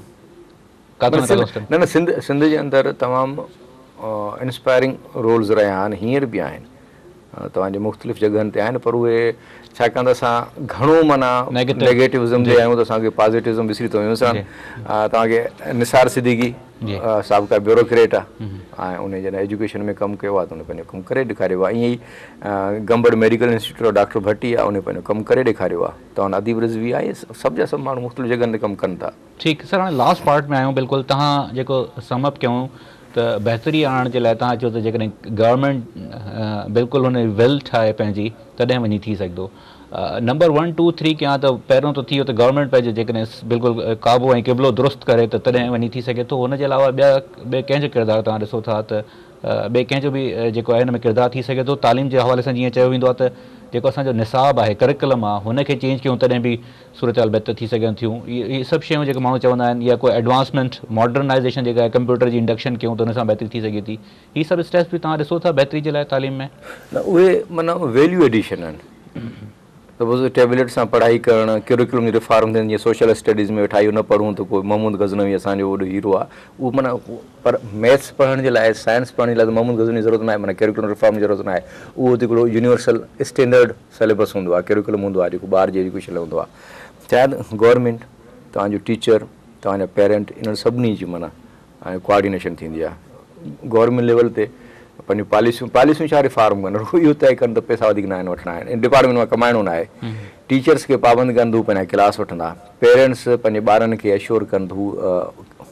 S2: न न सिंध जे अंदरि तमामु इंस्पायरिंग रोल्स रहिया आहिनि, हींअर बि आहिनि, तव्हांजे मुख़्तलिफ़ जॻहनि ते आहिनि, पर उहे छाकाणि त असां घणो माना नेगेटिविज़म जे आहियूं त असांखे पॉज़िटिविज़म विसरी थो वञूं। असां तव्हांखे निसार सिद्दीकी साबिक़ा ब्यूरोक्रेट आहे ऐं उन जॾहिं एजुकेशन में कमु कयो आहे त उन पंहिंजो कमु करे ॾेखारियो आहे। ईअं ई गंबड़ मेडिकल इंस्टीट्यूट डॉक्टर भट्टी आहे, उन पंहिंजो कमु करे ॾेखारियो आहे। तव्हां अदीब रिज़वी आहे, सभु जा सभु माण्हू मुख़्तलिफ़ जॻहनि ते कमु कनि था।
S1: ठीकु सर, हाणे लास्ट पार्ट में आहियूं। बिल्कुलु तव्हां जेको समअप कयूं त बहितरी आणण जे लाइ तव्हां चयो त जेकॾहिं गवर्नमेंट बिल्कुलु हुन विल ठाहे पंहिंजी, तॾहिं वञी थी सघंदो। नंबर 1, 2, 3 कयां त पहिरियों त थी वियो त गवर्नमेंट पंहिंजो जेकॾहिं बिल्कुलु क़ाबू ऐं क़िबलो दुरुस्त करे त तॾहिं वञी थी सघे थो। हुनजे अलावा ॿिए कंहिंजो किरदारु तव्हां ॾिसो था त ॿिए कंहिंजो बि जेको आहे हिन में किरदारु थी सघे थो? तालीम जे हवाले सां जीअं चयो वेंदो आहे त जेको असांजो निसाब आहे, करिकुलम आहे, हुनखे चेंज कयूं तॾहिं बि सूरत हाल बहितर थी सघनि थियूं। इहे सभु शयूं जेके माण्हू चवंदा आहिनि, या कोई एडवांसमेंट मॉडर्नाइज़ेशन जेका आहे, कंप्यूटर जी इंडक्शन कयूं त हुन सां बहितरी थी सघे थी। हीअ सभु स्टेप्स बि तव्हां ॾिसो था बहितरी जे लाइ तालीम में?
S2: न, उहे माना वैल्यू एडिशन आहिनि। त टेबलेट सां पढ़ाई करणु, करिकुलम जी रिफॉर्म थियनि, जीअं सोशल स्टडीज़ में वेठा न पढ़ूं त कोई महमूद गज़नवी असांजो वॾो हीरो आहे, उहो माना पर मैथ्स पढ़ण जे लाइ, साइंस पढ़ण जे लाइ त महमूद गज़नवी जी ज़रूरत न आहे, माना करिकुलम रिफॉर्म जी ज़रूरत न आहे। उहो त हिकिड़ो यूनिवर्सल स्टैंडर्ड सिलेबस हूंदो आहे, करिकुलम हूंदो आहे, जेको ॿार जी एजुकेशन हूंदो आहे। शायदि गवर्नमेंट, तव्हांजो टीचर, तव्हांजा पेरेंट, इन्हनि सभिनी जी माना कोऑर्डिनेशन थींदी आहे। गवर्नमेंट लेवल ते पंहिंजूं पॉलिसियूं छा रिफॉर्म कनि, इहो तइ कनि त पैसा वधीक न आहिनि वठिणा आहिनि, डिपार्टमेंट मां कमाइणो न आहे। टीचर्स खे पाबंद कनि त हू पंहिंजा क्लास वठंदा। पेरेंट्स पंहिंजे ॿारनि खे एश्योर कनि त हू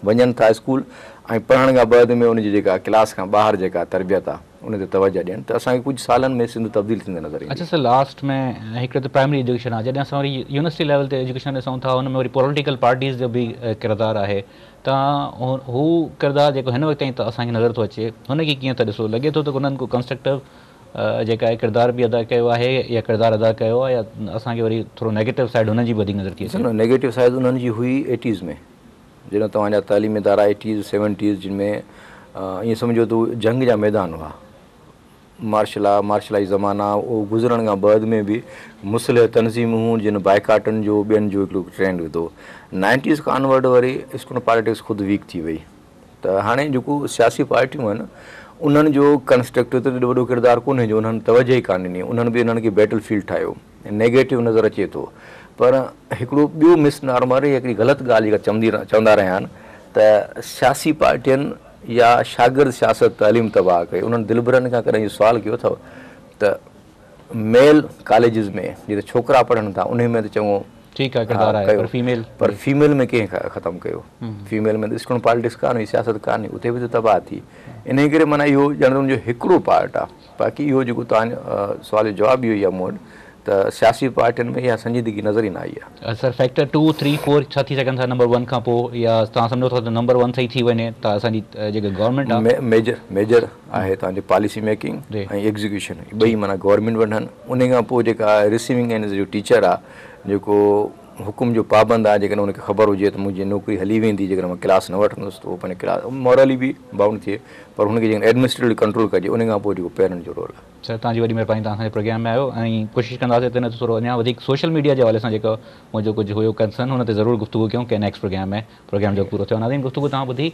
S2: वञनि था स्कूल ऐं पढ़ण खां बाद में उनजी जेका क्लास खां ॿाहिरि जेका तरबियत आहे उन ते तवजो ॾियनि, त असांखे कुझु सालनि में सिंध तब्दील थींदे नज़र ईंदी।
S1: अच्छा सर, लास्ट में हिकिड़ो त प्राइमरी एजुकेशन आहे, जॾहिं असां वरी यूनिवर्सिटी लेवल ते एजुकेशन ॾिसूं था, हुन में वरी पॉलिटिकल पार्टीज़ जो बि किरदारु आहे। तव्हां हू किरदारु जेको हिन वक़्त ताईं त असांखे नज़र थो अचे, हुनखे कीअं था ॾिसो? लॻे थो त उन्हनि को कंस्ट्रक्टिव जेका आहे किरदारु बि अदा कयो आहे, या किरदारु अदा कयो आहे, या असांखे वरी थोरो नेगेटिव साइड हुननि जी वधीक नज़र थी अचे?
S2: नेगेटिव साइड उन्हनि जी हुई 80s में, जॾहिं तव्हांजा तालीमी इदारा 80s 70s जिन में ईअं सम्झो त जंग जा मैदान हुआ, मार्शलाई ज़माना, उहो गुज़रण खां बाद में बि मुस्लिह तनज़ीमूं जिन बाइकाटनि जो ॿियनि जो हिकिड़ो ट्रेंड विधो। 90s खां अनवर्ड वरी स्टूडेंट पॉलिटिक्स ख़ुदि वीक थी वई, त हाणे जेको सियासी पार्टियूं आहिनि उन्हनि जो कंस्ट्रक्टिव ते वॾो किरदारु कोन्हे, जो उन्हनि तवजो ई कान ॾिनी, उन्हनि बि इन्हनि खे बैटल फील्ड ठाहियो, नेगेटिव नज़र अचे थो। पर हिकिड़ो ॿियो मिस नॉर्मल, हिकिड़ी ग़लति ॻाल्हि जेका चवंदा रहिया आहिनि त सियासी पार्टियुनि या शागिर्द सियासत तालीम तबाह कई। उन्हनि दिलबरनि खां कॾहिं इहो सुवालु कयो अथव त मेल कॉलेजिस में जिते छोकिरा पढ़नि था उन में त चङो
S1: ठीकु आहे किरदारु आहे,
S2: पर फीमेल में कंहिं ख़तमु कयो? फीमेल में त स्टूडेंट पॉलिटिक्स कान हुई, सियासत कान हुई, उते बि त तबाह थी। इन करे माना इहो ॼण उनजो हिकिड़ो पार्ट आहे। बाक़ी इहो जेको तव्हांजो सुवाल जो जवाबु इहो ई आहे मूं वटि, त सियासी पार्टियुनि में इहा संजीदगी नज़र ई न आई आहे।
S1: सर, फैक्टर 2, 3, 4 छा थी सघनि था नंबर 1 खां पोइ, या तव्हां सम्झो था त नंबर 1 सही थी वञे त असांजी जेका गवर्नमेंट आहे?
S2: मेजर आहे तव्हांजी पॉलिसी मेकिंग ऐं एग्ज़ीक्यूशन, ॿई माना गवर्नमेंट वठनि। उन खां पोइ जेका रिसीविंग एंड जो टीचर आहे, जेको हुकुम जो पाबंद आहे, जेकॾहिं उनखे ख़बर हुजे त मुंहिंजी नौकिरी हली वेंदी जेकॾहिं मां क्लास न वठंदुसि, त उहो पंहिंजे क्लास मॉरली बि बाउंड थिए, पर हुनखे जेकॾहिं एडमिनिस्ट्रेटिवली कंट्रोल कजे, उन खां पोइ जेको पेरेंट जो रोल आहे।
S1: सर तव्हांजी वॾी महिरबानी, तव्हां असांजे प्रोग्राम में आयो ऐं कोशिशि कंदासीं त न थोरो अञा वधीक सोशल मीडिया जे हवाले सां जेको मुंहिंजो कुझु हुयो कंसर्न, हुन ते ज़रूरु गुफ़्तगू कयूं कंहिं नेक्स्ट प्रोग्राम जो पूरो थियो। नाज़रीन, गुफ़्तगू तव्हां ॿुधी।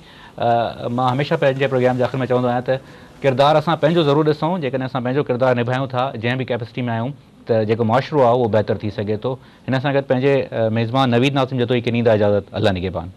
S1: मां हमेशह पंहिंजे प्रोग्राम जे आख़िर में चवंदो आहियां त किरदारु असां पंहिंजो ज़रूरु ॾिसूं, जेकॾहिं असां पंहिंजो किरदारु निभायूं था जंहिं बि कैपेसिटी में आहियूं, त जेको मुआशिरो आहे उहो बहितर थी सघे थो। हिन सां गॾु पंहिंजे मेज़बान नवीद नाज़िम जतोई खे ॾींदा इजाज़त। अल्लाह निगहबान।